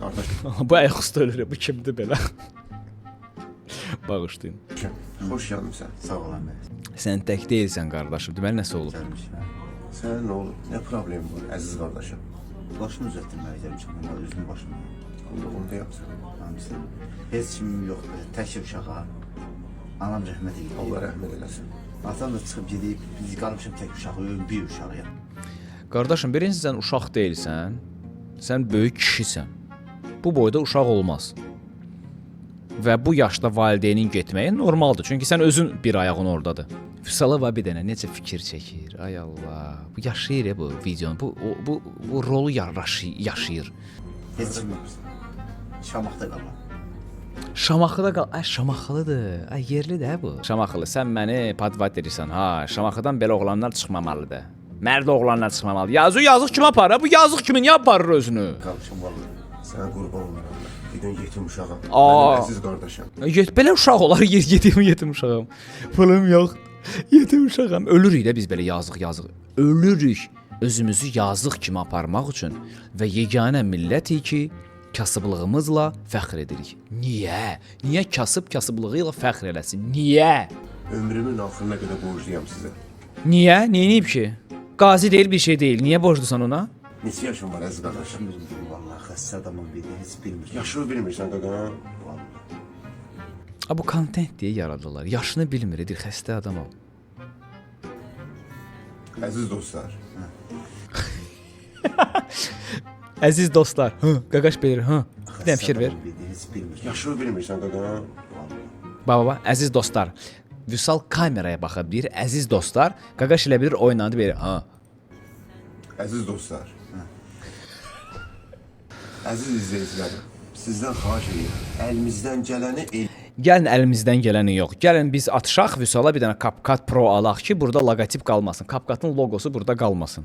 qardaş. Bu ayaqüstü ölür. Bu kimdir belə? Bağışlayın. Xoş gəlmisən. Sağ olun bəy. Sən tək deyilsən qardaşım. Deməli nəsə olub? Gəlmişəm. Sənin nə olub? Nə problem var, əziz qardaşım? Başını düzəltdirməyə gəlmişəm. Mən özümün başımı. Onu da yapsan. Hamısı. Heç kimim yoxdur. Tək uşağa. Anam rəhmət eylesin. Allah rəhmət eləsin. Atam da çıxıb gedib, biz qalmışam tək uşağı, bir uşağıyam. Qardaşım, birincisi sən uşaq deyilsən. Sən böyük kişisən. Bu boyda uşaq olmaz. Və bu yaşda valideynin getməyi normaldır. Çünki sən özün bir ayağın oradadır. Vüsala var bir dənə necə fikir çəkir. Ay Allah. Bu yaşayır ya bu videonu. Bu rolu yaşayır. Heç kim Şamaxda qalmam. Şamaxıda qal. Ay Şamaxılıdır. Ay yerlidir bu. Şamaxılı. Sən məni padvat edirsən. Ha, Şamaxıdan belə oğlanlar çıxmamalıdır. Mərd oğlanlar çıxmamalı. Yazıq kim aparır? Bu yazıq kimi niyə aparır özünü? Qalmışam vallahi. Sənə qurban olaram. Bir gün yetim uşağım. Aa. Mənim əziz qardaşım. Belə uşaq olar, yetim uşağam. Pulum yox. Yetim uşağam. Ölürük də biz belə yazıq. Ölürük. Özümüzü yazıq kimi aparmaq üçün və yeganə millətik ki, kasıblığımızla fəxr edirik. Niyə? Niyə kasıblığı ilə fəxr eləsin? Niyə? Ömrümün axırına qədər borcluyam sizə. Niyə? Neyinib ki? Qazi deyil, bir şey deyil. Niyə borclusan ona? Neçə yaşın var əziz qardaşım? Bilmirəm vallahi, xəstə adamın biri, heç bilmirəm. Yaşını bilmirsən qaqa. Vallahi. Bu kontent deyə yaradırlar. Yaşını bilmir, edir xəstə adamam. Əziz dostlar. Əziz dostlar, qaqaş bilir, bir dənə fikir ver. Xəstə adamın biri, heç bilmirəm. Yaşını bilmirsən qaqa. Baba, əziz dostlar. Vüsal kameraya baxa bilir, əziz dostlar. Qaqaş elə bilir, oynandı verir. Əziz dostlar. Əziz izləyicilərim, sizdən xahiş edirəm. Əlimizdən gələni Gəlin əlimizdən gələni yox. Gəlin biz atışaq Vüsala bir dənə CapCut Pro alaq ki, burada loqotip qalmasın. CapCut'ın logosu burada qalmasın.